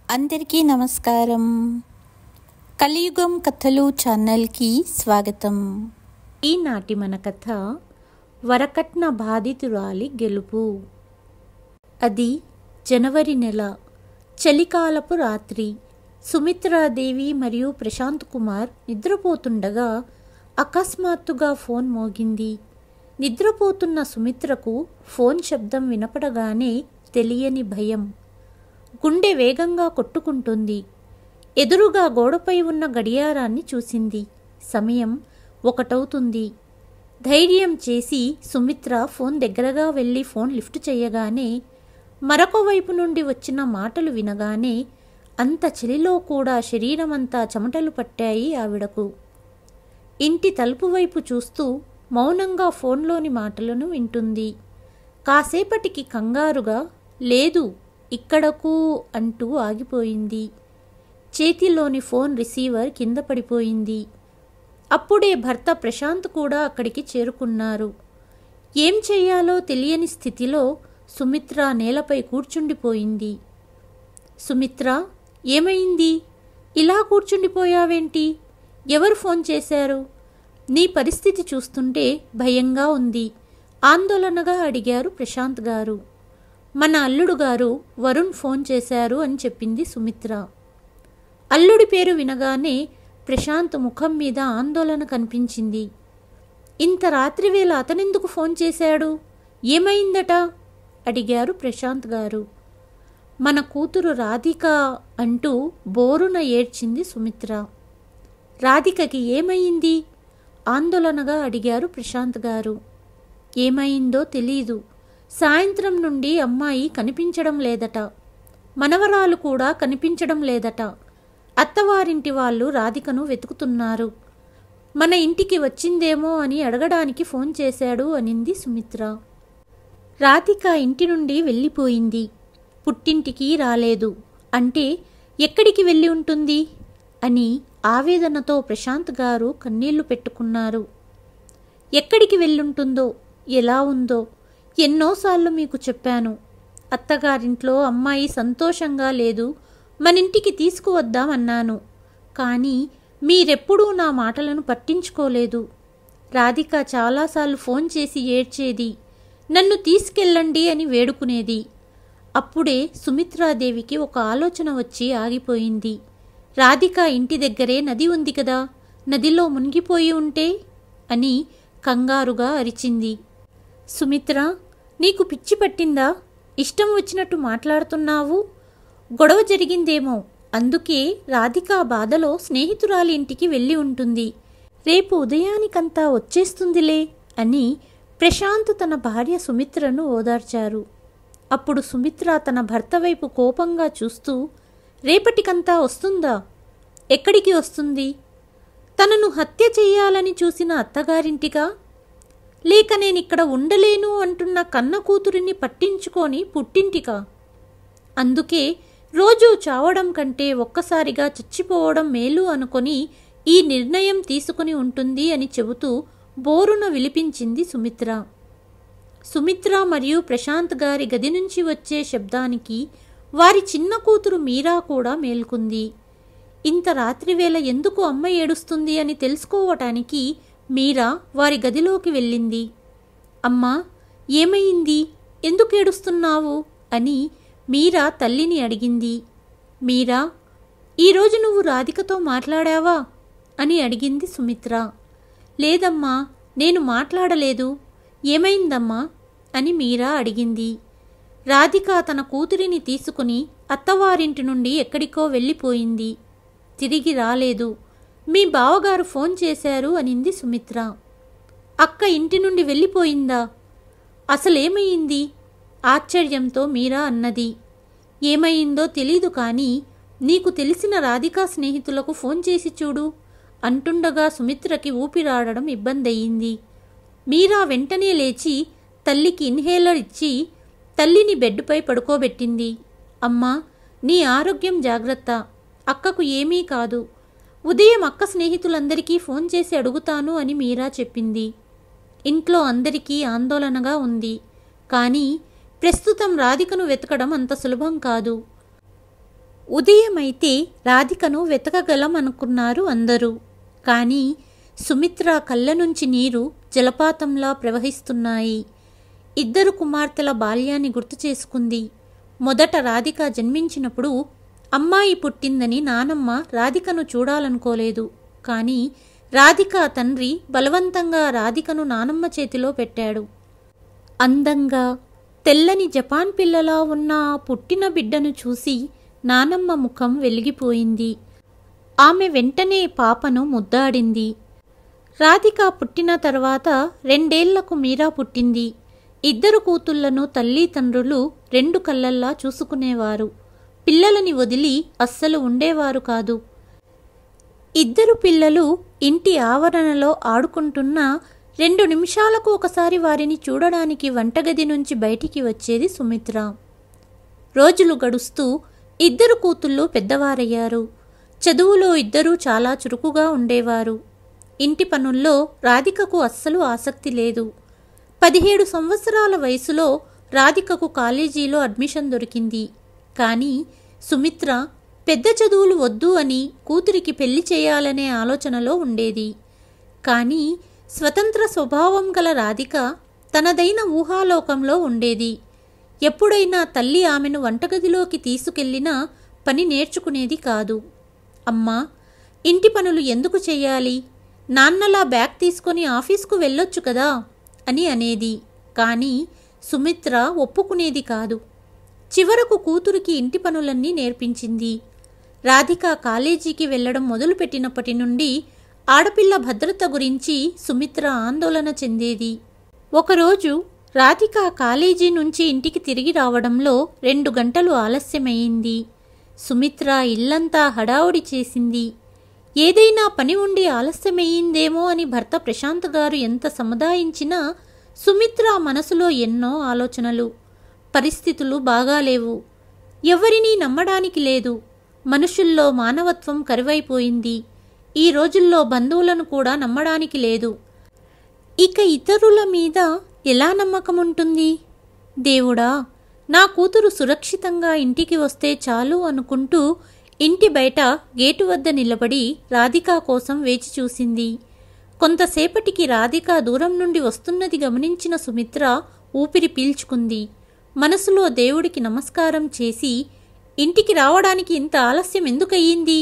అందరికీ నమస్కారం. కలియుగం కథలు ఛానల్కి స్వాగతం. ఈనాటి మన కథ వరకట్న బాధితురాలి గెలుపు. అది జనవరి నెల, చలికాలపు రాత్రి. సుమిత్రాదేవి మరియు ప్రశాంత్ కుమార్ నిద్రపోతుండగా అకస్మాత్తుగా ఫోన్ మోగింది. నిద్రపోతున్న సుమిత్రకు ఫోన్ శబ్దం వినపడగానే తెలియని భయం. గుండె వేగంగా కొట్టుకుంటుంది. ఎదురుగా గోడపై ఉన్న గడియారాన్ని చూసింది. సమయం 1 ధైర్యం చేసి సుమిత్ర ఫోన్ దగ్గరగా వెళ్ళి ఫోన్ లిఫ్ట్ చేయగానే మరొక వైపు నుండి వచ్చిన మాటలు వినగానే అంత చలిలో కూడా శరీరమంతా చెమటలు పట్టాయి ఆవిడకు. ఇంటి తలుపు వైపు చూస్తూ మౌనంగా ఫోన్లోని మాటలను వింటుంది. కాసేపటికి కంగారుగా లేదు ఇక్కడకు అంటూ ఆగిపోయింది. చేతిలోని ఫోన్ రిసీవర్ కింద పడిపోయింది. అప్పుడే భర్త ప్రశాంత్ కూడా అక్కడికి చేరుకున్నారు. ఏం చెయ్యాలో తెలియని స్థితిలో సుమిత్ర నేలపై కూర్చుండిపోయింది. సుమిత్ర, ఏమైంది? ఇలా కూర్చుండిపోయావేంటి? ఎవరు ఫోన్ చేశారు? నీ పరిస్థితి చూస్తుంటే భయంగా ఉంది, ఆందోళనగా అడిగారు ప్రశాంత్ గారు. మన అల్లుడు గారు వరుణ్ ఫోన్ చేశారు అని చెప్పింది సుమిత్ర. అల్లుడి పేరు వినగానే ప్రశాంత్ ముఖం మీద ఆందోళన కనిపించింది. ఇంత రాత్రివేళ అతనెందుకు ఫోన్ చేశాడు? ఏమైందట? అడిగారు ప్రశాంత్ గారు. మన కూతురు రాధిక అంటూ బోరున ఏడ్చింది సుమిత్ర. రాధికకి ఏమైంది? ఆందోళనగా అడిగారు ప్రశాంత్ గారు. ఏమైందో తెలీదు. సాయంత్రం నుండి అమ్మాయి కనిపించడం లేదట. మనవరాలు కూడా కనిపించడం లేదట. అత్తవారింటి వాళ్ళు రాధికను వెతుకుతున్నారు. మన ఇంటికి వచ్చిందేమో అని అడగడానికి ఫోన్ చేశాడు అనింది సుమిత్ర. రాధిక ఇంటి నుండి వెళ్ళిపోయింది. పుట్టింటికి రాలేదు అంటే ఎక్కడికి వెళ్ళి ఉంటుంది అని ఆవేదనతో ప్రశాంత్ గారు కన్నీళ్లు పెట్టుకున్నారు. ఎక్కడికి వెళ్ళుంటుందో, ఎలా ఉందో ఎన్నోసార్లు మీకు చెప్పాను. అత్తగారింట్లో అమ్మాయి సంతోషంగా లేదు, మనింటికి తీసుకువద్దామన్నాను. కానీ మీరెప్పుడూ నా మాటలను పట్టించుకోలేదు. రాధిక చాలాసార్లు ఫోన్ చేసి ఏడ్చేది, నన్ను తీసుకెళ్ళండి అని వేడుకునేది. అప్పుడే సుమిత్రాదేవికి ఒక ఆలోచన వచ్చి ఆగిపోయింది. రాధిక ఇంటి దగ్గరే నది ఉంది కదా, నదిలో మునిగిపోయి ఉంటే అని కంగారుగా అరిచింది. సుమిత్ర, నీకు పిచ్చి పట్టిందా? ఇష్టం వచ్చినట్టు మాట్లాడుతున్నావు. గొడవ జరిగిందేమో, అందుకే రాధిక బాధలో స్నేహితురాలి ఇంటికి వెళ్ళి ఉంటుంది. రేపు ఉదయానికంతా వచ్చేస్తుందిలే అని ప్రశాంత్ తన భార్య సుమిత్రను ఓదార్చారు. అప్పుడు సుమిత్ర తన భర్త వైపు కోపంగా చూస్తూ, రేపటికంతా వస్తుందా? ఎక్కడికి వస్తుంది? తనను హత్య చెయ్యాలని చూసిన అత్తగారింటిగా, లేక నేనిక్కడ ఉండలేను అంటున్న కన్న కూతురిని పట్టించుకొని పుట్టింటికా? అందుకే రోజూ చావడం కంటే ఒక్కసారిగా చచ్చిపోవడం మేలు అనుకొని ఈ నిర్ణయం తీసుకుని ఉంటుంది అని చెబుతూ బోరున విలిపించింది సుమిత్ర. సుమిత్ర మరియు ప్రశాంత్ గారి గది నుంచి వచ్చే శబ్దానికి వారి చిన్న కూతురు మీరా కూడా మేల్కొంది. ఇంత రాత్రివేళ ఎందుకు అమ్మ ఏడుస్తుంది అని తెలుసుకోవటానికి మీరా వారి గదిలోకి వెళ్ళింది. అమ్మా, ఏమైంది? ఎందుకు ఏడుస్తున్నావు అని మీరా తల్లిని అడిగింది. మీరా, ఈరోజు నువ్వు రాధికతో మాట్లాడావా అని అడిగింది సుమిత్ర. లేదమ్మా, నేను మాట్లాడలేదు. ఏమైందమ్మా అని మీరా అడిగింది. రాధిక తన కూతురిని తీసుకుని అత్తవారింటి నుండి ఎక్కడికో వెళ్ళిపోయింది. తిరిగి రాలేదు. మీ బావగారు ఫోన్ చేశారు అనింది సుమిత్ర. అక్క ఇంటి నుండి వెళ్ళిపోయిందా? అసలేమైంది? ఆశ్చర్యంతో మీరా అన్నది. ఏమైందో తెలీదు, కానీ నీకు తెలిసిన రాధికా స్నేహితులకు ఫోన్ చేసి చూడు అంటుండగా సుమిత్రకి ఊపిరాడడం ఇబ్బందయ్యింది. మీరా వెంటనే లేచి తల్లికి ఇన్హేలర్ ఇచ్చి తల్లిని బెడ్పై పడుకోబెట్టింది. అమ్మా, నీ ఆరోగ్యం జాగ్రత్త, అక్కకు ఏమీ కాదు. ఉదయం అక్క స్నేహితులందరికీ ఫోన్ చేసి అడుగుతాను అని మీరా చెప్పింది. ఇంట్లో అందరికీ ఆందోళనగా ఉంది. కానీ ప్రస్తుతం రాధికను వెతకడం అంత సులభం కాదు. ఉదయమైతే రాధికను వెతకగలం అనుకున్నారు అందరూ. కానీ సుమిత్ర కళ్ళ నుంచి నీరు జలపాతంలా ప్రవహిస్తున్నాయి. ఇద్దరు కుమార్తెల బాల్యాన్ని గుర్తు చేసుకుంది. మొదట రాధిక జన్మించినప్పుడు అమ్మాయి పుట్టిందని నానమ్మ రాధికను చూడాలనుకోలేదు. కానీ రాధిక తండ్రి బలవంతంగా రాధికను నానమ్మ చేతిలో పెట్టాడు. అందంగా తెల్లని జపాన్ పిల్లలా ఉన్న ఆ పుట్టిన బిడ్డను చూసి నానమ్మ ముఖం వెలిగిపోయింది. ఆమె వెంటనే పాపను ముద్దాడింది. రాధిక పుట్టిన తర్వాత 2 ఏళ్లకు మీరా పుట్టింది. ఇద్దరు కూతుళ్లను తల్లిదండ్రులు 2 కళ్ళల్లా చూసుకునేవారు. పిల్లలని వదిలి అస్సలు ఉండేవారు కాదు. ఇద్దరు పిల్లలు ఇంటి ఆవరణలో ఆడుకుంటున్నా 2 నిమిషాలకు ఒకసారి వారిని చూడడానికి వంటగది నుంచి బయటికి వచ్చేది సుమిత్ర. రోజులు గడుస్తూ ఇద్దరు కూతుళ్ళు పెద్దవారయ్యారు. చదువులో ఇద్దరూ చాలా చురుకుగా ఉండేవారు. ఇంటి పనుల్లో రాధికకు అస్సలు ఆసక్తి లేదు. 17 సంవత్సరాల వయసులో రాధికకు కాలేజీలో అడ్మిషన్ దొరికింది. కానీ సుమిత్ర పెద్ద చదువులు వద్దు అని కూతురికి పెళ్లి చేయాలనే ఆలోచనలో ఉండేది. కానీ స్వతంత్ర స్వభావం గల రాధిక తనదైన ఊహాలోకంలో ఉండేది. ఎప్పుడైనా తల్లి ఆమెను వంటగదిలోకి తీసుకెళ్లినా పని నేర్చుకునేది కాదు. అమ్మా, ఇంటి పనులు ఎందుకు చెయ్యాలి? నాన్నలా బ్యాగ్ తీసుకొని ఆఫీస్కు వెళ్ళొచ్చు కదా అని అనేది. కానీ సుమిత్ర ఒప్పుకునేది కాదు. చివరకు కూతురికి ఇంటి పనులన్నీ నేర్పించింది. రాధిక కాలేజీకి వెళ్లడం మొదలుపెట్టినప్పటి నుండి ఆడపిల్ల భద్రత గురించి సుమిత్ర ఆందోళన చెందేది. ఒకరోజు రాధిక కాలేజీ నుంచి ఇంటికి తిరిగి రావడంలో 2 గంటలు ఆలస్యమయ్యింది. సుమిత్ర ఇల్లంతా హడావుడి చేసింది. ఏదైనా పని ఉండి ఆలస్యమయ్యిందేమో అని భర్త ప్రశాంత్ గారు ఎంత సముదాయించినా సుమిత్ర మనసులో ఎన్నో ఆలోచనలు. పరిస్థితులు బాగాలేవు. ఎవరినీ నమ్మడానికి లేదు. మనుషుల్లో మానవత్వం కరువైపోయింది. ఈ రోజుల్లో బంధువులను కూడా నమ్మడానికి లేదు. ఇక ఇతరుల మీద ఎలా నమ్మకం ఉంటుంది? దేవుడా, నా కూతురు సురక్షితంగా ఇంటికి వస్తే చాలు అనుకుంటూ ఇంటి బయట గేటు వద్ద నిలబడి రాధిక కోసం వేచి చూసింది. కొంతసేపటికి రాధిక దూరం నుండి వస్తున్నది గమనించిన సుమిత్ర ఊపిరి పీల్చుకుంది. మనసులో దేవుడికి నమస్కారం చేసి, ఇంటికి రావడానికి ఇంత ఆలస్యం ఎందుకయ్యింది?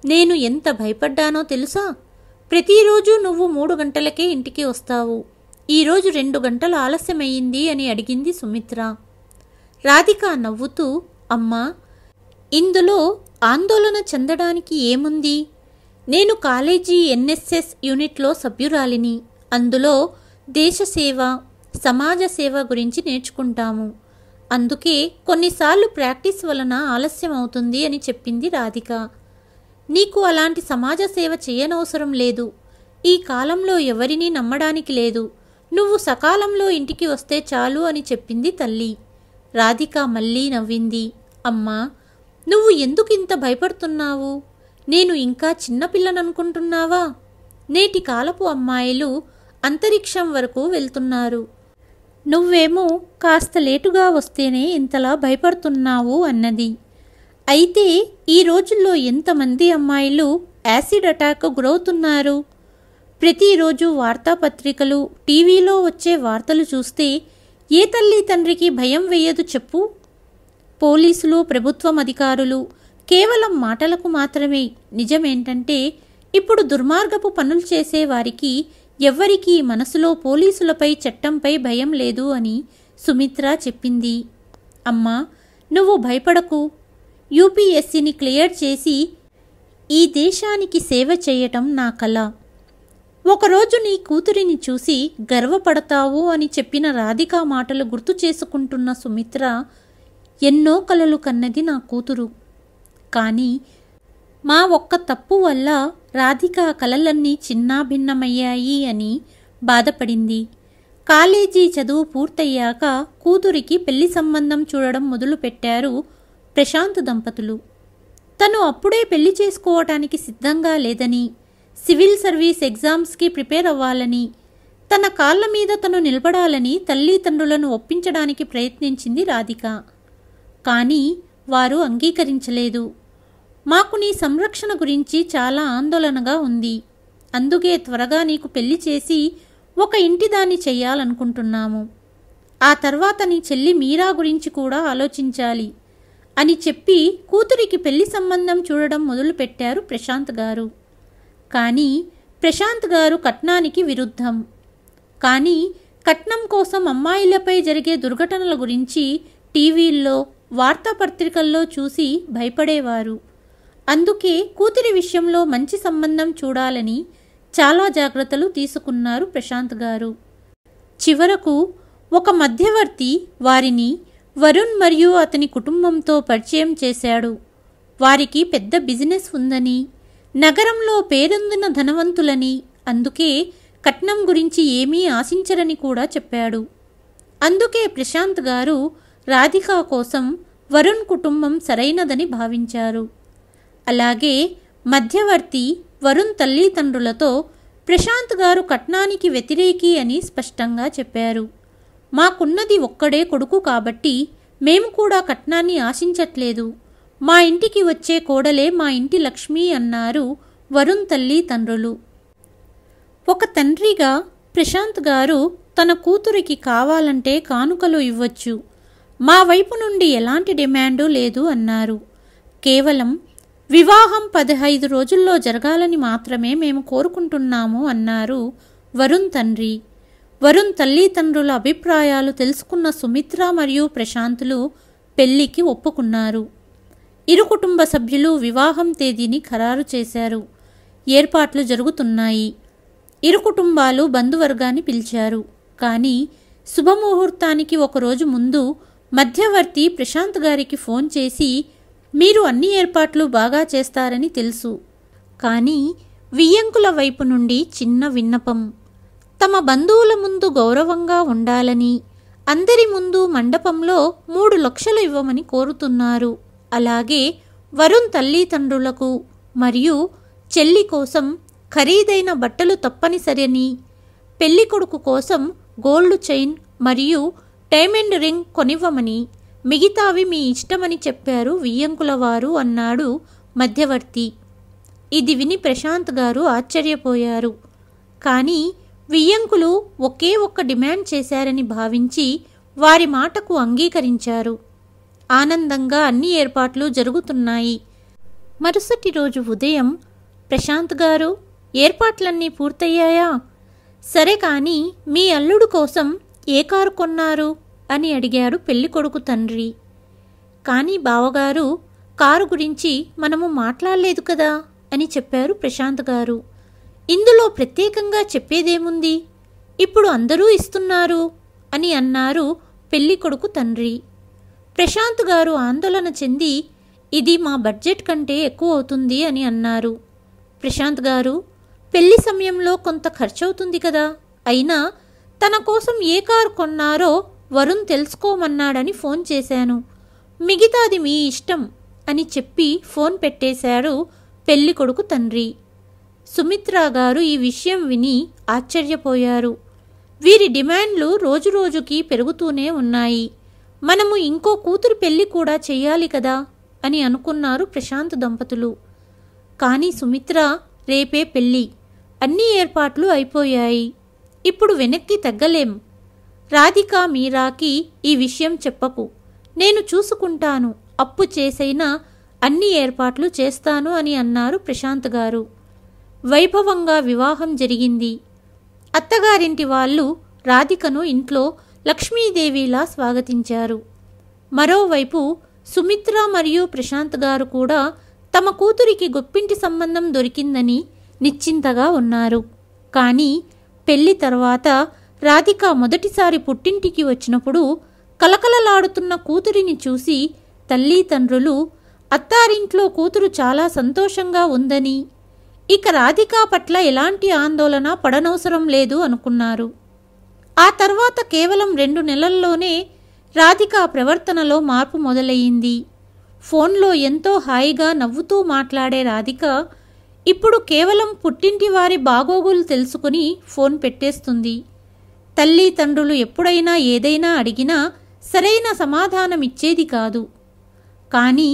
నేను ఎంత భయపడ్డానో తెలుసా? ప్రతిరోజు నువ్వు 3 గంటలకే ఇంటికి వస్తావు. ఈరోజు 2 గంటలు ఆలస్యమయ్యింది అని అడిగింది సుమిత్ర. రాధిక నవ్వుతూ, అమ్మా, ఇందులో ఆందోళన చెందడానికి ఏముంది? నేను కాలేజీ ఎన్ఎస్ఎస్ యూనిట్లో సభ్యురాలిని. అందులో దేశసేవ, సమాజ సేవ గురించి నేర్చుకుంటాము. అందుకే కొన్నిసార్లు ప్రాక్టీస్ వలన ఆలస్యం అవుతుంది అని చెప్పింది రాధిక. నీకు అలాంటి సమాజ సేవ చేయనవసరం లేదు. ఈ కాలంలో ఎవరినీ నమ్మడానికి లేదు. నువ్వు సకాలంలో ఇంటికి వస్తే చాలు అని చెప్పింది తల్లి. రాధిక మళ్ళీ నవ్వింది. అమ్మా, నువ్వు ఎందుకు ఇంత భయపడుతున్నావు? నేను ఇంకా చిన్నపిల్లననుకుంటున్నావా? నేటి కాలపు అమ్మాయిలు అంతరిక్షం వరకు వెళ్తున్నారు. నువ్వేమో కాస్త లేటుగా వస్తేనే ఇంతలా భయపడుతున్నావు అన్నది. అయితే ఈ రోజుల్లో ఎంతమంది అమ్మాయిలు యాసిడ్ అటాక్ గురవుతున్నారు? ప్రతిరోజు వార్తాపత్రికలు, టీవీలో వచ్చే వార్తలు చూస్తే ఏ తల్లి తండ్రికి భయం వేయదు చెప్పు? పోలీసులు, ప్రభుత్వం అధికారులు కేవలం మాటలకు మాత్రమే. నిజమేంటంటే ఇప్పుడు దుర్మార్గపు పనులు చేసే వారికి ఎవ్వరికీ మనసులో పోలీసులపై, చట్టంపై భయం లేదు అని సుమిత్ర చెప్పింది. అమ్మా, నువ్వు భయపడకు. యూపీఎస్సీని క్లియర్ చేసి ఈ దేశానికి సేవ చేయటం నా కల. ఒకరోజు నీ కూతురిని చూసి గర్వపడతావు అని చెప్పిన రాధిక మాటలు గుర్తు చేసుకుంటున్న సుమిత్ర, ఎన్నో కలలు కన్నది నా కూతురు. కానీ మా ఒక్క తప్పు వల్ల రాధిక కలలన్నీ చిన్నాభిన్నమయ్యాయి అని బాధపడింది. కాలేజీ చదువు పూర్తయ్యాక కూతురికి పెళ్లి సంబంధం చూడడం మొదలుపెట్టారు ప్రశాంత్ దంపతులు. తను అప్పుడే పెళ్లి చేసుకోవటానికి సిద్ధంగా లేదని, సివిల్ సర్వీస్ ఎగ్జామ్స్కి ప్రిపేర్ అవ్వాలని, తన కాళ్ళ మీద తను నిలబడాలని తల్లిదండ్రులను ఒప్పించడానికి ప్రయత్నించింది రాధిక. కానీ వారు అంగీకరించలేదు. మాకు నీ సంరక్షణ గురించి చాలా ఆందోళనగా ఉంది. అందుకే త్వరగా నీకు పెళ్లి చేసి ఒక ఇంటిదాన్ని చెయ్యాలనుకుంటున్నాము. ఆ తర్వాత నీ చెల్లి మీరా గురించి కూడా ఆలోచించాలి అని చెప్పి కూతురికి పెళ్లి సంబంధం చూడడం మొదలుపెట్టారు ప్రశాంత్ గారు. కానీ ప్రశాంత్ గారు కట్నానికి విరుద్ధం. కానీ కట్నం కోసం అమ్మాయిలపై జరిగే దుర్ఘటనల గురించి టీవీల్లో, వార్తాపత్రికల్లో చూసి భయపడేవారు. అందుకే కూతురి విషయంలో మంచి సంబంధం చూడాలని చాలా జాగ్రత్తలు తీసుకున్నారు ప్రశాంత్ గారు. చివరకు ఒక మధ్యవర్తి వారిని వరుణ్ మరియు అతని కుటుంబంతో పరిచయం చేశాడు. వారికి పెద్ద బిజినెస్ ఉందని, నగరంలో పేరొందిన ధనవంతులని, అందుకే కట్నం గురించి ఏమీ ఆశించరని కూడా చెప్పాడు. అందుకే ప్రశాంత్ గారు రాధిక కోసం వరుణ్ కుటుంబం సరైనదని భావించారు. అలాగే మధ్యవర్తి వరుణ్ తల్లిదండ్రులతో ప్రశాంత్ గారు కట్నానికి వ్యతిరేకి అని స్పష్టంగా చెప్పారు. మాకున్నది ఒక్కడే కొడుకు కాబట్టి మేము కూడా కట్నాన్ని ఆశించట్లేదు. మా ఇంటికి వచ్చే కోడలే మా ఇంటి లక్ష్మి అన్నారు వరుణ్ తల్లిదండ్రులు. ఒక తండ్రిగా ప్రశాంత్ గారు తన కూతురికి కావాలంటే కానుకలు ఇవ్వచ్చు, మా వైపు నుండి ఎలాంటి డిమాండు లేదు అన్నారు. కేవలం వివాహం 15 రోజుల్లో జరగాలని మాత్రమే మేము కోరుకుంటున్నాము అన్నారు వరుణ్ తండ్రి. వరుణ్ తల్లిదండ్రుల అభిప్రాయాలు తెలుసుకున్న సుమిత్ర మరియు ప్రశాంతులు పెళ్లికి ఒప్పుకున్నారు. ఇరు కుటుంబ సభ్యులు వివాహం తేదీని ఖరారు చేశారు. ఏర్పాట్లు జరుగుతున్నాయి. ఇరు కుటుంబాలు బంధువర్గాన్ని పిలిచారు. కానీ శుభముహూర్తానికి ఒకరోజు ముందు మధ్యవర్తి ప్రశాంత్ గారికి ఫోన్ చేసి, మీరు అన్ని ఏర్పాట్లు బాగా చేస్తారని తెలుసు, కానీ వియ్యంకుల వైపు నుండి చిన్న విన్నపం. తమ బంధువుల ముందు గౌరవంగా ఉండాలని, అందరి ముందు మండపంలో 3 లక్షలు ఇవ్వమని కోరుతున్నారు. అలాగే వరుణ్ తల్లిదండ్రులకు మరియు చెల్లి కోసం ఖరీదైన బట్టలు తప్పనిసరిని, పెళ్లికొడుకు కోసం గోల్డ్ చైన్ మరియు డైమండ్ రింగ్ కొనివ్వమని, మిగతావి మీ ఇష్టమని చెప్పారు వియ్యంకుల వారు అన్నాడు మధ్యవర్తి. ఇది విని ప్రశాంత్ గారు ఆశ్చర్యపోయారు. కానీ వియ్యంకులు ఒకే ఒక్క డిమాండ్ చేశారని భావించి వారి మాటకు అంగీకరించారు. ఆనందంగా అన్ని ఏర్పాట్లు జరుగుతున్నాయి. మరుసటి రోజు ఉదయం ప్రశాంత్ గారు, ఏర్పాట్లన్నీ పూర్తయ్యాయా? సరే, కానీ మీ అల్లుడు కోసం ఏ కారు కొన్నారు అని అడిగాడు పెళ్ళికొడుకు తండ్రి. కానీ బావగారు, కారు గురించి మనము మాట్లాడలేదు కదా అని చెప్పారు ప్రశాంత్ గారు. ఇందులో ప్రత్యేకంగా చెప్పేదేముంది, ఇప్పుడు అందరూ ఇస్తున్నారు అని అన్నారు పెళ్ళికొడుకు తండ్రి. ప్రశాంత్ గారు ఆందోళన చెంది, ఇది మా బడ్జెట్ కంటే ఎక్కువ అవుతుంది అని అన్నారు. ప్రశాంత్ గారు, పెళ్లి సమయంలో కొంత ఖర్చవుతుంది కదా, అయినా తన కోసం ఏ కారు కొన్నారో వరుణ్ తెలుసుకోమన్నాడని ఫోన్ చేశాను, మిగతాది మీ ఇష్టం అని చెప్పి ఫోన్ పెట్టేశాడు పెళ్ళికొడుకు తండ్రి. సుమిత్ర గారు ఈ విషయం విని ఆశ్చర్యపోయారు. వీరి డిమాండ్లు రోజురోజుకి పెరుగుతూనే ఉన్నాయి. మనము ఇంకో కూతురు పెళ్లి కూడా చెయ్యాలి కదా అని అనుకున్నారు ప్రశాంత్ దంపతులు. కానీ సుమిత్ర, రేపే పెళ్ళి, అన్ని ఏర్పాట్లు అయిపోయాయి, ఇప్పుడు వెనక్కి తగ్గలేం. రాధిక, మీరాకి ఈ విషయం చెప్పకు, నేను చూసుకుంటాను, అప్పు చేసైనా అన్ని ఏర్పాట్లు చేస్తాను అని అన్నారు ప్రశాంత్ గారు. వైభవంగా వివాహం జరిగింది. అత్తగారింటి వాళ్ళు రాధికను ఇంట్లో లక్ష్మీదేవిలా స్వాగతించారు. మరోవైపు సుమిత్ర మరియు ప్రశాంత్ గారు కూడా తమ కూతురికి గొప్పింటి సంబంధం దొరికిందని నిశ్చింతగా ఉన్నారు. కానీ పెళ్లి తర్వాత రాధిక మొదటిసారి పుట్టింటికి వచ్చినప్పుడు కలకలలాడుతున్న కూతురిని చూసి తల్లిదండ్రులు అత్తారింట్లో కూతురు చాలా సంతోషంగా ఉందని, ఇక రాధిక పట్ల ఎలాంటి ఆందోళన పడనవసరం లేదు అనుకున్నారు. ఆ తర్వాత కేవలం 2 నెలల్లోనే రాధిక ప్రవర్తనలో మార్పు మొదలయ్యింది. ఫోన్లో ఎంతో హాయిగా నవ్వుతూ మాట్లాడే రాధిక ఇప్పుడు కేవలం పుట్టింటి వారి బాగోగులు తెలుసుకుని ఫోన్ పెట్టేస్తుంది. తల్లిదండ్రులు ఎప్పుడైనా ఏదైనా అడిగినా సరైన సమాధానం ఇచ్చేది కాదు. కానీ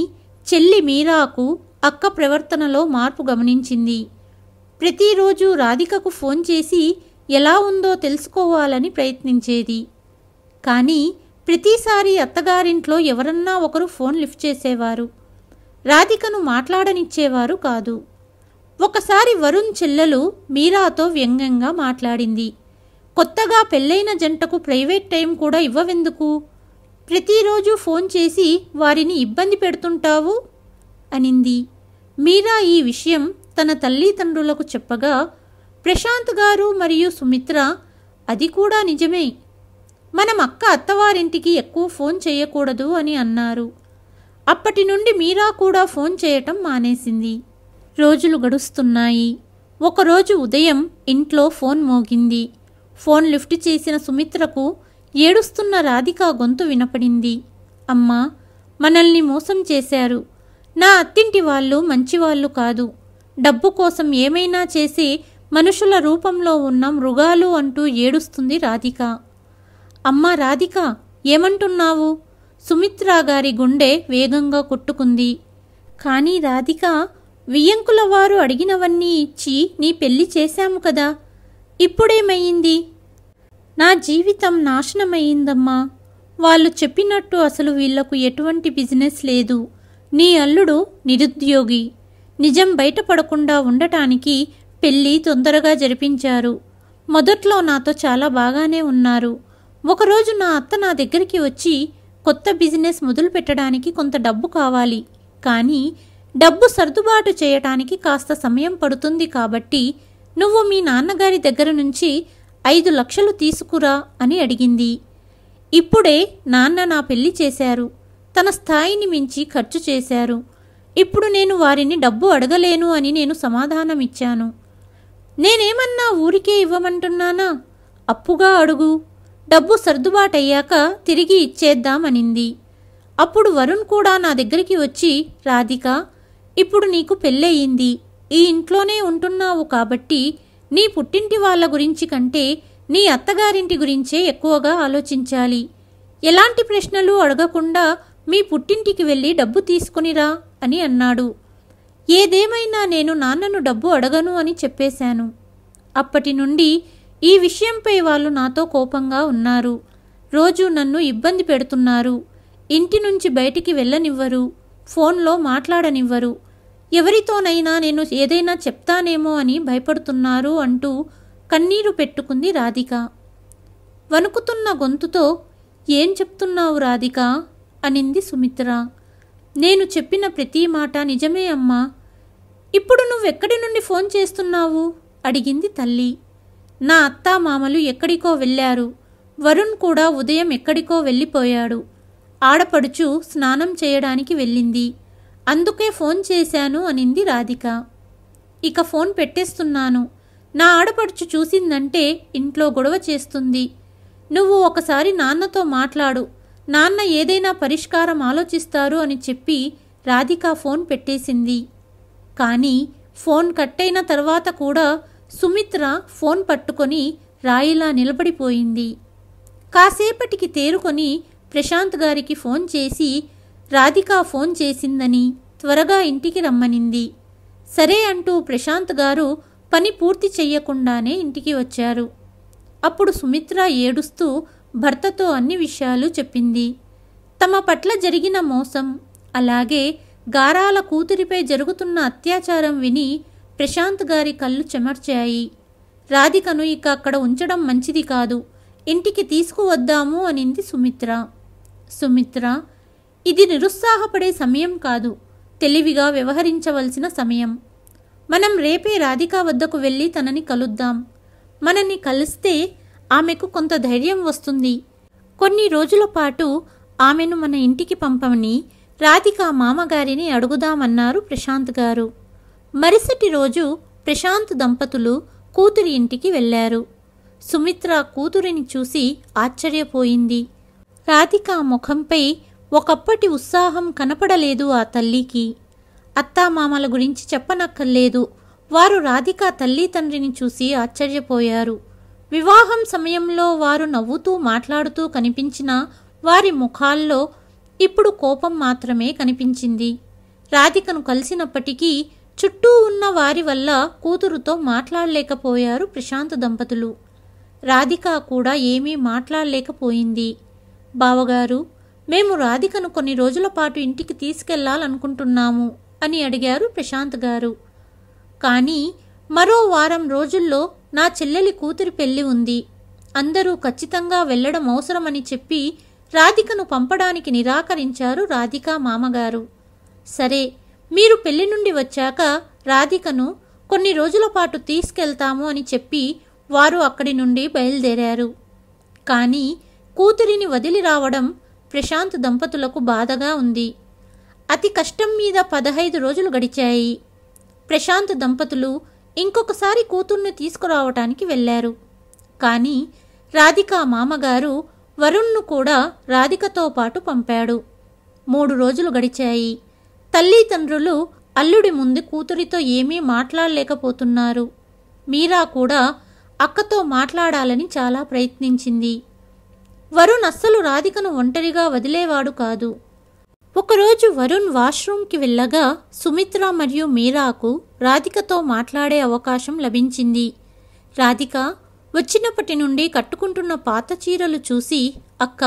చెల్లి మీరాకు అక్క ప్రవర్తనలో మార్పు గమనించింది. ప్రతిరోజు రాధికకు ఫోన్ చేసి ఎలా ఉందో తెలుసుకోవాలని ప్రయత్నించేది. కానీ ప్రతిసారి అత్తగారింట్లో ఎవరన్నా ఒకరు ఫోన్ లిఫ్ట్ చేసేవారు. రాధికను మాట్లాడనిచ్చేవారు కాదు. ఒకసారి వరుణ్ చెల్లెలు మీరాతో వ్యంగ్యంగా మాట్లాడింది. కొత్తగా పెళ్ళైన జంటకు ప్రైవేట్ టైం కూడా ఇవ్వవెందుకు? ప్రతిరోజు ఫోన్ చేసి వారిని ఇబ్బంది పెడుతుంటావు అనింది. మీరా ఈ విషయం తన తల్లిదండ్రులకు చెప్పగా ప్రశాంత్ గారు మరియు సుమిత్ర అది కూడా నిజమే, మనం అక్క అత్తవారింటికి ఎక్కువ ఫోన్ చేయకూడదు అని అన్నారు. అప్పటి నుండి మీరా కూడా ఫోన్ చేయటం మానేసింది. రోజులు గడుస్తున్నాయి. ఒకరోజు ఉదయం ఇంట్లో ఫోన్ మోగింది. ఫోన్ లిఫ్ట్ చేసిన సుమిత్రకు ఏడుస్తున్న రాధిక గొంతు వినపడింది. అమ్మా, మనల్ని మోసం చేశారు. నా అత్తింటి వాళ్ళు మంచివాళ్ళు కాదు. డబ్బు కోసం ఏమైనా చేసి మనుషుల రూపంలో ఉన్న మృగాలు అంటూ ఏడుస్తుంది రాధిక. అమ్మా రాధిక, ఏమంటున్నావు? సుమిత్ర గారి గుండె వేగంగా కొట్టుకుంది. కానీ రాధిక, వియ్యంకుల వారు అడిగినవన్నీ ఇచ్చి నీ పెళ్లి చేశాము కదా, ఇప్పుడేమయ్యింది? నా జీవితం నాశనమయ్యిందమ్మా. వాళ్ళు చెప్పినట్టు అసలు వీళ్లకు ఎటువంటి బిజినెస్ లేదు. నీ అల్లుడు నిరుద్యోగి. నిజం బయటపడకుండా ఉండటానికి పెళ్ళి తొందరగా జరిపించారు. మొదట్లో నాతో చాలా బాగానే ఉన్నారు. ఒకరోజు నా అత్త నా దగ్గరికి వచ్చి కొత్త బిజినెస్ మొదలు పెట్టడానికి కొంత డబ్బు కావాలి, కానీ డబ్బు సర్దుబాటు చేయటానికి కాస్త సమయం పడుతుంది, కాబట్టి నువ్వు మీ నాన్నగారి దగ్గర నుంచి 5 లక్షలు తీసుకురా అని అడిగింది. ఇప్పుడే నాన్న నా పెళ్లి చేశారు. తన స్థాయిని మించి ఖర్చు చేశారు. ఇప్పుడు నేను వారిని డబ్బు అడగలేను అని నేను సమాధానమిచ్చాను. నేనేమన్నా ఊరికే ఇవ్వమంటున్నానా? అప్పుగా అడుగు, డబ్బు సర్దుబాటయ్యాక తిరిగి ఇచ్చేద్దామనింది. అప్పుడు వరుణ్ కూడా నా దగ్గరికి వచ్చి, రాధిక, ఇప్పుడు నీకు పెళ్ళయింది, ఈ ఇంట్లోనే ఉంటున్నావు కాబట్టి నీ పుట్టింటి వాళ్ళ గురించి కంటే నీ అత్తగారింటి గురించే ఎక్కువగా ఆలోచించాలి. ఎలాంటి ప్రశ్నలు అడగకుండా మీ పుట్టింటికి వెళ్ళి డబ్బు తీసుకునిరా అని అన్నాడు. ఏదేమైనా నేను నాన్నను డబ్బు అడగను అని చెప్పేశాను. అప్పటి నుండి ఈ విషయంపై వాళ్ళు నాతో కోపంగా ఉన్నారు. రోజు నన్ను ఇబ్బంది పెడుతున్నారు. ఇంటి నుంచి బయటికి వెళ్ళనివ్వరు, ఫోన్లో మాట్లాడనివ్వరు. ఎవరితోనైనా నేను ఏదైనా చెప్తానేమో అని భయపడుతున్నారు అంటూ కన్నీరు పెట్టుకుంది రాధిక. వణుకుతున్న గొంతుతో, ఏం చెప్తున్నావు రాధిక అనింది సుమిత్ర. నేను చెప్పిన ప్రతి మాట నిజమే అమ్మా. ఇప్పుడు నువ్వెక్కడి నుండి ఫోన్ చేస్తున్నావు అడిగింది తల్లి. నా అత్తా మామలు ఎక్కడికో వెళ్ళారు. వరుణ్ కూడా ఉదయం ఎక్కడికో వెళ్ళిపోయాడు. ఆడపడుచు స్నానం చేయడానికి వెళ్ళింది. అందుకే ఫోన్ చేశాను అనింది రాధిక. ఇక ఫోన్ పెట్టేస్తున్నాను. నా ఆడపడుచు చూసిందంటే ఇంట్లో గొడవ చేస్తుంది. నువ్వు ఒకసారి నాన్నతో మాట్లాడు, నాన్న ఏదైనా పరిష్కారం ఆలోచిస్తారు అని చెప్పి రాధిక ఫోన్ పెట్టేసింది. కానీ ఫోన్ కట్టయిన తర్వాత కూడా సుమిత్ర ఫోన్ పట్టుకొని రాయిలా నిలబడిపోయింది. కాసేపటికి తేరుకొని ప్రశాంత్ గారికి ఫోన్ చేసి రాధిక ఫోన్ చేసిందని త్వరగా ఇంటికి రమ్మనింది. సరే అంటూ ప్రశాంత్ గారు పని పూర్తి చెయ్యకుండానే ఇంటికి వచ్చారు. అప్పుడు సుమిత్ర ఏడుస్తూ భర్తతో అన్ని విషయాలు చెప్పింది. తమ పట్ల జరిగిన మోసం, అలాగే గారాల కూతురిపై జరుగుతున్న అత్యాచారం విని ప్రశాంత్ గారి కళ్ళు చెమర్చాయి. రాధికను ఇక అక్కడ ఉంచడం మంచిది కాదు, ఇంటికి తీసుకువద్దాము అనింది సుమిత్ర. సుమిత్ర, ఇది నిరుత్సాహపడే సమయం కాదు, తెలివిగా వ్యవహరించవలసిన సమయం. మనం రేపే రాధిక వద్దకు వెళ్ళి తనని కలుద్దాం. మనని కలిస్తే ఆమెకు కొంత ధైర్యం వస్తుంది. కొన్ని రోజుల పాటు ఆమెను మన ఇంటికి పంపమని రాధిక మామగారిని అడుగుదామన్నారు ప్రశాంత్ గారు. మరుసటి రోజు ప్రశాంత్ దంపతులు కూతురి ఇంటికి వెళ్ళారు. సుమిత్ర కూతురిని చూసి ఆశ్చర్యపోయింది. రాధిక ముఖంపై ఒకప్పటి ఉత్సాహం కనపడలేదు ఆ తల్లికి. అత్తామామల గురించి చెప్పనక్కర్లేదు. వారు రాధిక తల్లి తండ్రిని చూసి ఆశ్చర్యపోయారు. వివాహం సమయంలో వారు నవ్వుతూ మాట్లాడుతూ కనిపించిన వారి ముఖాల్లో ఇప్పుడు కోపం మాత్రమే కనిపించింది. రాధికను కలిసినప్పటికీ చుట్టూ ఉన్న వారి వల్ల కూతురుతో మాట్లాడలేకపోయారు ప్రశాంత్ దంపతులు. రాధిక కూడా ఏమీ మాట్లాడలేకపోయింది. బావగారు, మేము రాధికను కొన్ని రోజుల పాటు ఇంటికి తీసుకెళ్లాలనుకుంటున్నాము అని అడిగారు ప్రశాంత్ గారు. కానీ మరో వారం రోజుల్లో నా చెల్లెలి కూతురి పెళ్లి ఉంది. అందరూ ఖచ్చితంగా వెళ్లడం అవసరమని చెప్పి రాధికను పంపడానికి నిరాకరించారు రాధిక మామగారు. సరే, మీరు పెళ్లి నుండి వచ్చాక రాధికను కొన్ని రోజుల పాటు తీసుకెళ్తాము అని చెప్పి వారు అక్కడి నుండి బయలుదేరారు. కానీ కూతురిని వదిలి రావడం ప్రశాంత్ దంపతులకు బాధగా ఉంది. అతి కష్టం మీద 15 రోజులు గడిచాయి. ప్రశాంత్ దంపతులు ఇంకొకసారి కూతుర్ని తీసుకురావటానికి వెళ్లారు. కానీ రాధిక మామగారు వరుణ్ను కూడా రాధికతో పాటు పంపాడు. 3 రోజులు గడిచాయి. తల్లిదండ్రులు అల్లుడి ముందు కూతురితో ఏమీ మాట్లాడలేకపోతున్నారు. మీరా కూడా అక్కతో మాట్లాడాలని చాలా ప్రయత్నించింది. వరుణ్ అస్సలు రాధికను ఒంటరిగా వదిలేవాడు కాదు. ఒకరోజు వరుణ్ వాష్రూమ్కి వెళ్ళగా సుమిత్ర మరియు మీరాకు రాధికతో మాట్లాడే అవకాశం లభించింది. రాధిక వచ్చినప్పటి నుండి కట్టుకుంటున్న పాత చీరలు చూసి, అక్క,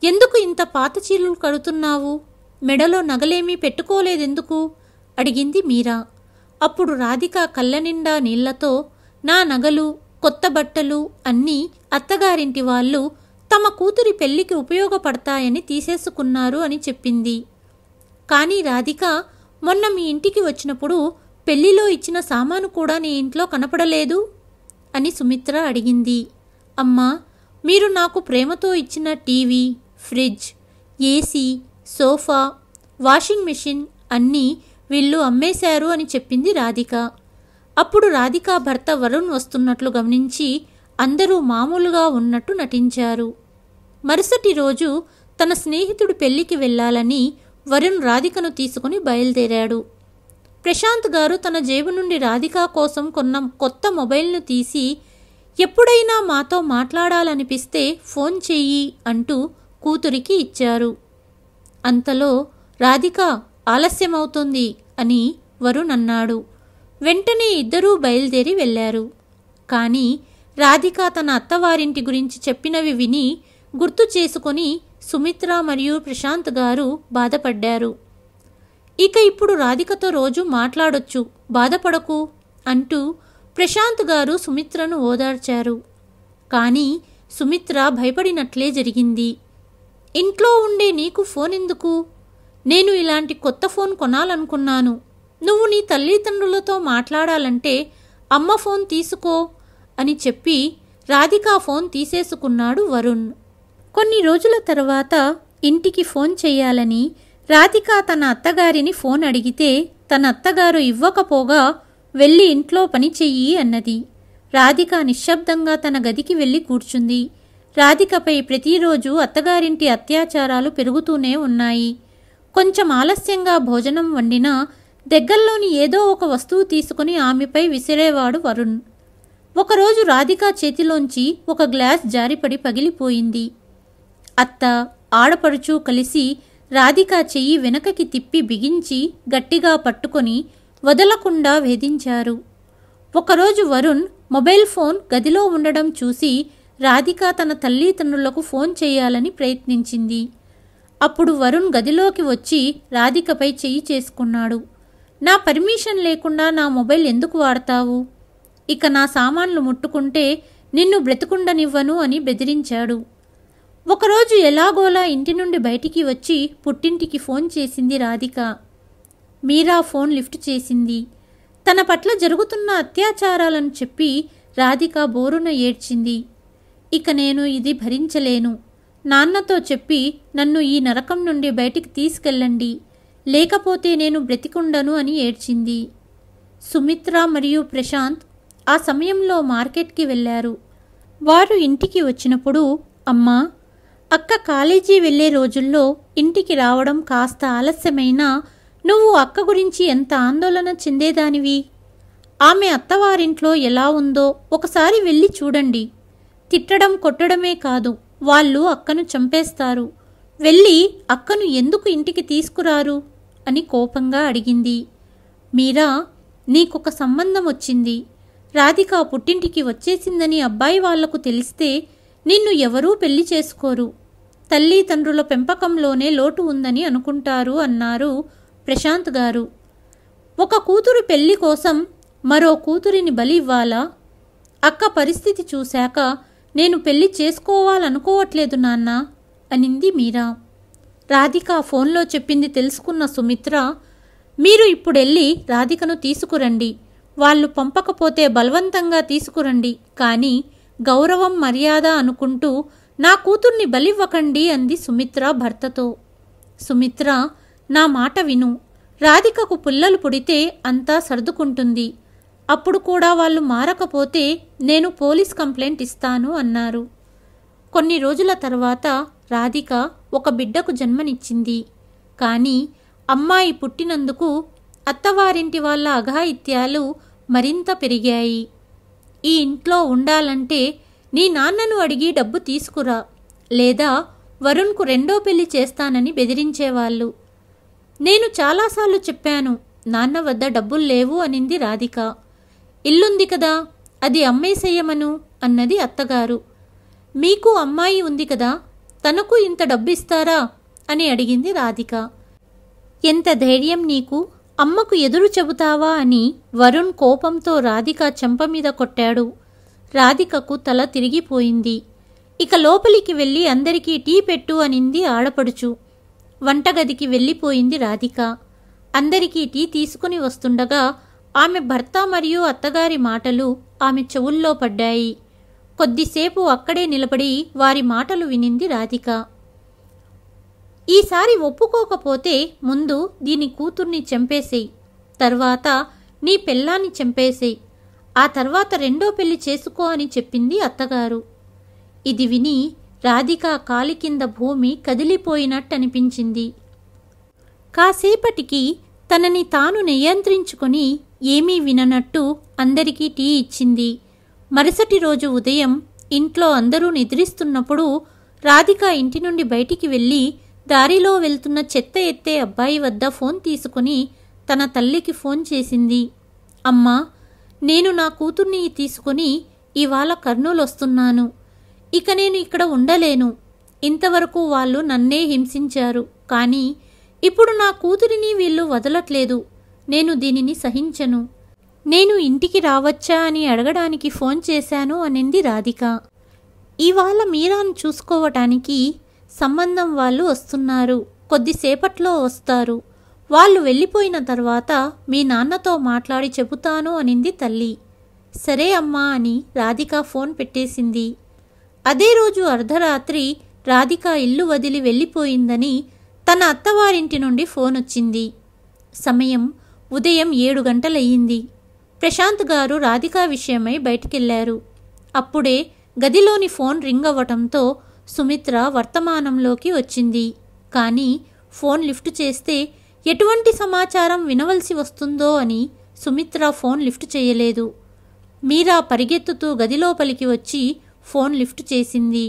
ఎందుకు ఇంత పాత చీరలు కడుతున్నావు? మెడలో నగలేమీ పెట్టుకోలేదెందుకు? అడిగింది మీరా. అప్పుడు రాధిక కళ్ళ నిండా నీళ్లతో, నా నగలు, కొత్త బట్టలు అన్నీ అత్తగారింటి వాళ్ళు తమ కూతురి పెళ్లికి ఉపయోగపడతాయని తీసేసుకున్నారు అని చెప్పింది. కానీ రాధిక, మొన్న మీ ఇంటికి వచ్చినప్పుడు పెళ్లిలో ఇచ్చిన సామాను కూడా నీ ఇంట్లో కనపడలేదు అని సుమిత్ర అడిగింది. అమ్మా, మీరు నాకు ప్రేమతో ఇచ్చిన TV, fridge, AC, sofa, washing machine అన్నీ వీళ్ళు అమ్మేశారు అని చెప్పింది రాధిక. అప్పుడు రాధిక భర్త వరుణ్ వస్తున్నట్లు గమనించి అందరూ మామూలుగా ఉన్నట్టు నటించారు. మరుసటి రోజు తన స్నేహితుడి పెళ్లికి వెళ్లాలని వరుణ్ రాధికను తీసుకుని బయలుదేరాడు. ప్రశాంత్ గారు తన జేబు నుండి రాధిక కోసం కొన్న కొత్త మొబైల్ను తీసి, ఎప్పుడైనా మాతో మాట్లాడాలనిపిస్తే ఫోన్ చెయ్యి అంటూ కూతురికి ఇచ్చారు. అంతలో రాధిక, ఆలస్యమవుతుంది అని వరుణ్ అన్నాడు. వెంటనే ఇద్దరూ బయలుదేరి వెళ్లారు. కానీ రాధిక తన అత్తవారింటి గురించి చెప్పినవి విని గుర్తు చేసుకొని సుమిత్ర మరియు ప్రశాంత్ గారు బాధపడ్డారు. ఇక ఇప్పుడు రాధికతో రోజు మాట్లాడొచ్చు, బాధపడకు అంటూ ప్రశాంత్ గారు సుమిత్రను ఓదార్చారు. కానీ సుమిత్ర భయపడినట్లే జరిగింది. ఇంట్లో ఉండే నీకు ఫోన్ ఎందుకు? నేను ఇలాంటి కొత్త ఫోన్ కొనాలనుకున్నాను. నువ్వు నీ తల్లిదండ్రులతో మాట్లాడాలంటే అమ్మ ఫోన్ తీసుకో అని చెప్పి రాధిక ఫోన్ తీసేసుకున్నాడు వరుణ్. కొన్ని రోజుల తర్వాత ఇంటికి ఫోన్ చెయ్యాలని రాధిక తన అత్తగారిని ఫోన్ అడిగితే తన అత్తగారు ఇవ్వకపోగా వెళ్ళి ఇంట్లో పని చెయ్యి అన్నది. రాధిక నిశ్శబ్దంగా తన గదికి వెళ్ళి కూర్చుంది. రాధికపై ప్రతిరోజు అత్తగారింటి అత్యాచారాలు పెరుగుతూనే ఉన్నాయి. కొంచెం ఆలస్యంగా భోజనం వండినా దగ్గరలోని ఏదో ఒక వస్తువు తీసుకుని ఆమెపై విసిరేవాడు వరుణ్. ఒకరోజు రాధిక చేతిలోంచి ఒక గ్లాస్ జారిపడి పగిలిపోయింది. అత్త, ఆడపడుచు కలిసి రాధిక చెయ్యి వెనకకి తిప్పి బిగించి గట్టిగా పట్టుకొని వదలకుండా వేధించారు. ఒకరోజు వరుణ్ మొబైల్ ఫోన్ గదిలో ఉండడం చూసి రాధిక తన తల్లిదండ్రులకు ఫోన్ చేయాలని ప్రయత్నించింది. అప్పుడు వరుణ్ గదిలోకి వచ్చి రాధికపై చెయ్యి చేసుకున్నాడు. నా పర్మిషన్ లేకుండా నా మొబైల్ ఎందుకు వాడతావు? ఇక నా సామాన్లు ముట్టుకుంటే నిన్ను బ్రతుకుండనివ్వను అని బెదిరించాడు. ఒకరోజు ఎలాగోలా ఇంటి నుండి బయటికి వచ్చి పుట్టింటికి ఫోన్ చేసింది రాధిక. మీరా ఫోన్ లిఫ్ట్ చేసింది. తన పట్ల జరుగుతున్న అత్యాచారాలను చెప్పి రాధిక బోరున ఏడ్చింది. ఇక నేను ఇది భరించలేను. నాన్నతో చెప్పి నన్ను ఈ నరకం నుండి బయటికి తీసుకెళ్ళండి, లేకపోతే నేను బ్రతికుండను అని ఏడ్చింది. సుమిత్ర మరియు ప్రశాంత్ ఆ సమయంలో మార్కెట్కి వెళ్ళారు. వారు ఇంటికి వచ్చినప్పుడు, అమ్మా, అక్క కాలేజీ వెళ్లే రోజుల్లో ఇంటికి రావడం కాస్త ఆలస్యమైనా నువ్వు అక్క గురించి ఎంత ఆందోళన చెందేదానివి. ఆమె అత్తవారింట్లో ఎలా ఉందో ఒకసారి వెళ్ళి చూడండి. తిట్టడం కొట్టడమే కాదు, వాళ్ళు అక్కను చంపేస్తారు. వెళ్ళి అక్కను ఎందుకు ఇంటికి తీసుకురారు అని కోపంగా అడిగింది. మీరా, నీకొక సంబంధం వచ్చింది. రాధిక పుట్టింటికి వచ్చేసిందని అబ్బాయి వాళ్లకు తెలిస్తే నిన్ను ఎవరూ పెళ్లి చేసుకోరు. తల్లి తండ్రుల పెంపకంలోనే లోటు ఉందని అనుకుంటారు అన్నారు ప్రశాంత్ గారు. ఒక కూతురు పెళ్లి కోసం మరో కూతురిని బలి ఇవ్వాలా? అక్క పరిస్థితి చూశాక నేను పెళ్లి చేసుకోవాలనుకోవట్లేదు నాన్న అనింది మీరా. రాధిక ఫోన్లో చెప్పింది తెలుసుకున్న సుమిత్ర, మీరు ఇప్పుడెళ్ళి రాధికను తీసుకురండి. వాళ్ళు పంపకపోతే బలవంతంగా తీసుకురండి, కానీ గౌరవం మర్యాద అనుకుంటూ నా కూతుర్ని బలివ్వకండి అంది సుమిత్ర భర్తతో. సుమిత్ర, నా మాట విను. రాధికకు పిల్లలు పుడితే అంతా సర్దుకుంటుంది. అప్పుడు కూడా వాళ్ళు మారకపోతే నేను పోలీస్ కంప్లైంట్ ఇస్తాను అన్నారు. కొన్ని రోజుల తర్వాత రాధిక ఒక బిడ్డకు జన్మనిచ్చింది. కానీ అమ్మాయి పుట్టినందుకు అత్తవారింటి వాళ్ళ అఘాయిత్యాలు మరింత పెరిగాయి. ఈ ఇంట్లో ఉండాలంటే నీ నాన్నను అడిగి డబ్బు తీసుకురా, లేదా వరుణ్కు రెండో పెళ్లి చేస్తానని బెదిరించేవాళ్ళు. నేను చాలాసార్లు చెప్పాను, నాన్న వద్ద డబ్బులు లేవు అనింది రాధిక. ఇల్లుంది కదా, అది అమ్మేసేయమను అన్నది అత్తగారు. మీకు అమ్మాయి ఉంది కదా, తనకు ఇంత డబ్బిస్తారా అని అడిగింది రాధిక. ఎంత ధైర్యం నీకు, అమ్మకు ఎదురు చెబుతావా అని వరుణ్ కోపంతో రాధిక చెంపమీద కొట్టాడు. రాధికకు తల తిరిగిపోయింది. ఇక లోపలికి వెళ్ళి అందరికీ టీ పెట్టు అనింది ఆడపడుచు. వంటగదికి వెళ్ళిపోయింది రాధిక. అందరికీ టీ తీసుకుని వస్తుండగా ఆమె భర్త మరియు అత్తగారి మాటలు ఆమె చెవుల్లో పడ్డాయి. కొద్దిసేపు అక్కడే నిలబడి వారి మాటలు వినింది రాధిక. ఈసారి ఒప్పుకోకపోతే ముందు దీని కూతుర్ని చంపేసేయి, తర్వాత నీ పెళ్ళాన్ని చంపేసేయి, ఆ తర్వాత రెండో పెళ్లి చేసుకో అని చెప్పింది అత్తగారు. ఇది విని రాధిక కాలి కింద భూమి కదిలిపోయినట్టనిపించింది. కాసేపటికి తనని తాను నియంత్రించుకొని ఏమీ విననట్టు అందరికీ టీ ఇచ్చింది. మరుసటి రోజు ఉదయం ఇంట్లో అందరూ నిద్రిస్తున్నప్పుడు రాధిక ఇంటి నుండి బయటికి వెళ్ళి దారిలో వెళ్తున్న చెత్త ఎత్తే అబ్బాయి వద్ద ఫోన్ తీసుకుని తన తల్లికి ఫోన్ చేసింది. అమ్మా, నేను నా కూతుర్ని తీసుకుని ఇవాళ కర్నూలు వస్తున్నాను. ఇక నేను ఇక్కడ ఉండలేను. ఇంతవరకు వాళ్ళు నన్నే హింసించారు, కానీ ఇప్పుడు నా కూతురిని వీళ్ళు వదలట్లేదు. నేను దీనిని సహించను. నేను ఇంటికి రావచ్చా అని అడగడానికి ఫోన్ చేశాను అనింది రాధిక. ఇవాళ మీరాను చూసుకోవటానికి సంబంధం వాళ్ళు వస్తున్నారు. కొద్దిసేపట్లో వస్తారు. వాళ్ళు వెళ్ళిపోయిన తర్వాత మీ నాన్నతో మాట్లాడి చెబుతాను అనింది తల్లి. సరే అమ్మా అని రాధిక ఫోన్ పెట్టేసింది. అదే రోజు అర్ధరాత్రి రాధిక ఇల్లు వదిలి వెళ్ళిపోయిందని తన అత్తవారింటి నుండి ఫోన్ వచ్చింది. సమయం ఉదయం 7 గంటలయ్యింది. ప్రశాంత్ గారు రాధిక విషయమై బయటికెళ్లారు. అప్పుడే గదిలోని ఫోన్ రింగ్ అవ్వటంతో సుమిత్ర వర్తమానంలోకి వచ్చింది. కానీ ఫోన్ లిఫ్ట్ చేస్తే ఎటువంటి సమాచారం వినవలసి వస్తుందో అని సుమిత్ర ఫోన్ లిఫ్ట్ చేయలేదు. మీరా పరిగెత్తుతూ గదిలోపలికి వచ్చి ఫోన్ లిఫ్ట్ చేసింది.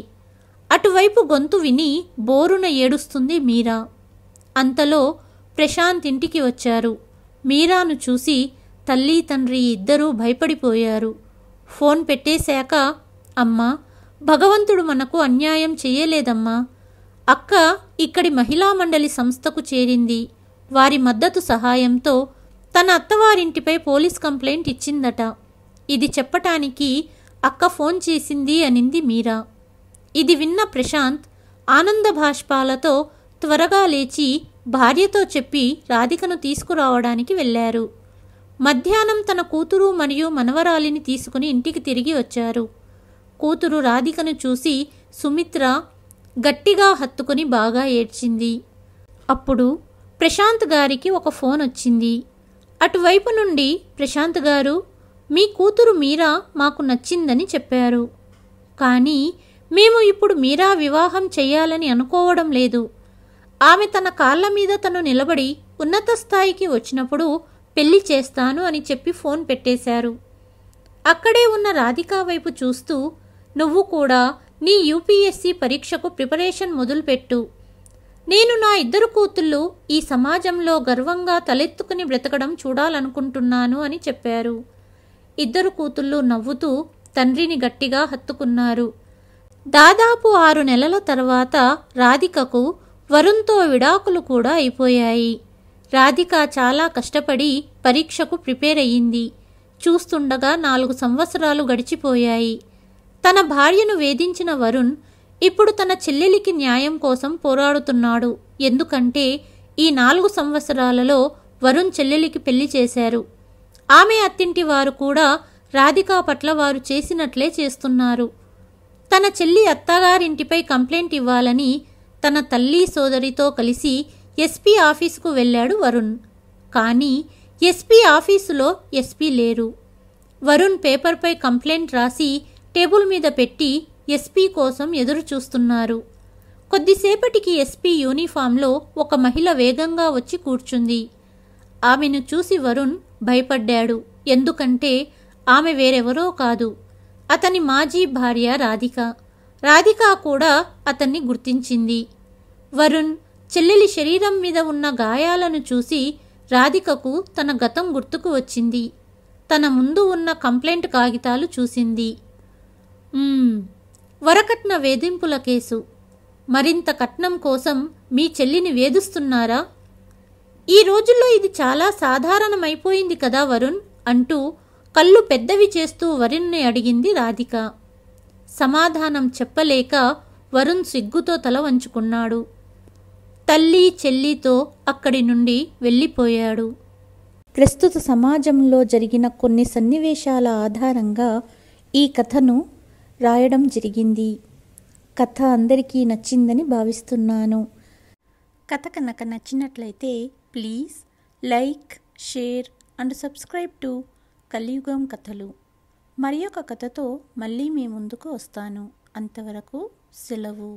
అటువైపు గొంతు విని బోరున ఏడుస్తుంది మీరా. అంతలో ప్రశాంత్ ఇంటికి వచ్చారు. మీరాను చూసి తల్లి తండ్రి ఇద్దరూ భయపడిపోయారు. ఫోన్ పెట్టేశాక, అమ్మా, భగవంతుడు మనకు అన్యాయం చేయలేదమ్మా. అక్క ఇక్కడి మహిళా మండలి సంస్థకు చేరింది. వారి మద్దతు సహాయంతో తన అత్తవారింటిపై పోలీస్ కంప్లైంట్ ఇచ్చిందట. ఇది చెప్పటానికి అక్క ఫోన్ చేసింది అనింది మీరా. ఇది విన్న ప్రశాంత్ ఆనంద భాష్పాలతో త్వరగా లేచి భార్యతో చెప్పి రాధికను తీసుకురావడానికి వెళ్ళారు. మధ్యాహ్నం తన కూతురు మరియు మనవరాలిని తీసుకుని ఇంటికి తిరిగి వచ్చారు. కూతురు రాధికను చూసి సుమిత్ర గట్టిగా హత్తుకుని బాగా ఏడ్చింది. అప్పుడు ప్రశాంత్ గారికి ఒక ఫోన్ వచ్చింది. అటువైపు నుండి ప్రశాంత్ గారు, మీ కూతురు మీరా మాకు నచ్చిందని చెప్పారు. కానీ మేము ఇప్పుడు మీరా వివాహం చెయ్యాలని అనుకోవడం లేదు. ఆమె తన కాళ్ళ మీద తను నిలబడి ఉన్నత స్థాయికి వచ్చినప్పుడు పెళ్లి చేస్తాను అని చెప్పి ఫోన్ పెట్టేశారు. అక్కడే ఉన్న రాధిక వైపు చూస్తూ, నువ్వు కూడా నీ యూపీఎస్సీ పరీక్షకు ప్రిపరేషన్ మొదలుపెట్టు. నేను నా ఇద్దరు కూతుళ్ళు ఈ సమాజంలో గర్వంగా తలెత్తుకుని బ్రతకడం చూడాలనుకుంటున్నాను అని చెప్పారు. ఇద్దరు కూతుళ్ళు నవ్వుతూ తండ్రిని గట్టిగా హత్తుకున్నారు. దాదాపు 6 నెలల తర్వాత రాధికకు వరుణ్తో విడాకులు కూడా అయిపోయాయి. రాధిక చాలా కష్టపడి పరీక్షకు ప్రిపేర్ అయ్యింది. చూస్తుండగా 4 సంవత్సరాలు గడిచిపోయాయి. తన భార్యను వేధించిన వరుణ్ ఇప్పుడు తన చెల్లెలికి న్యాయం కోసం పోరాడుతున్నాడు. ఎందుకంటే ఈ 4 సంవత్సరాలలో వరుణ్ చెల్లెలికి పెళ్లి చేశారు. ఆమె అత్తింటి వారు కూడా రాధిక పట్ల వారు చేసినట్లే చేస్తున్నారు. తన చెల్లి అత్తగారింటిపై కంప్లైంట్ ఇవ్వాలని తన తల్లి సోదరితో కలిసి ఎస్పీ ఆఫీసుకు వెళ్ళాడు వరుణ్. కానీ ఎస్పీ ఆఫీసులో ఎస్పీ లేరు. వరుణ్ పేపర్పై కంప్లైంట్ రాసి టేబుల్ మీద పెట్టి ఎస్పీ కోసం ఎదురు చూస్తున్నారు. కొద్దిసేపటికి ఎస్పీ యూనిఫామ్లో ఒక మహిళ వేగంగా వచ్చి కూర్చుంది. ఆమెను చూసి వరుణ్ భయపడ్డాడు. ఎందుకంటే ఆమె వేరెవరో కాదు, అతని మాజీ భార్య రాధిక. రాధిక కూడా అతన్ని గుర్తించింది. వరుణ్ చెల్లెలి శరీరం మీద ఉన్న గాయాలను చూసి రాధికకు తన గతం గుర్తుకు వచ్చింది. తన ముందు ఉన్న కంప్లైంట్ కాగితాలు చూసింది. వరకట్న వేధింపుల కేసు. మరింత కట్నం కోసం మీ చెల్లిని వేధిస్తున్నారా? ఈ రోజుల్లో ఇది చాలా సాధారణమైపోయింది కదా వరుణ్ అంటూ కళ్ళు పెద్దవి చేస్తూ వరుణ్ని అడిగింది రాధిక. సమాధానం చెప్పలేక వరుణ్ సిగ్గుతో తల వంచుకున్నాడు. తల్లి చెల్లితో అక్కడి నుండి వెళ్ళిపోయాడు. ప్రస్తుత సమాజంలో జరిగిన కొన్ని సన్నివేశాల ఆధారంగా ఈ కథను రాయడం జరిగింది. కథ అందరికీ నచ్చిందని భావిస్తున్నాను. కథ కనుక నచ్చినట్లయితే please like, share and subscribe to కలియుగం కథలు. మరి ఒక కథతో మళ్ళీ మీ ముందుకు వస్తాను. అంతవరకు సెలవు.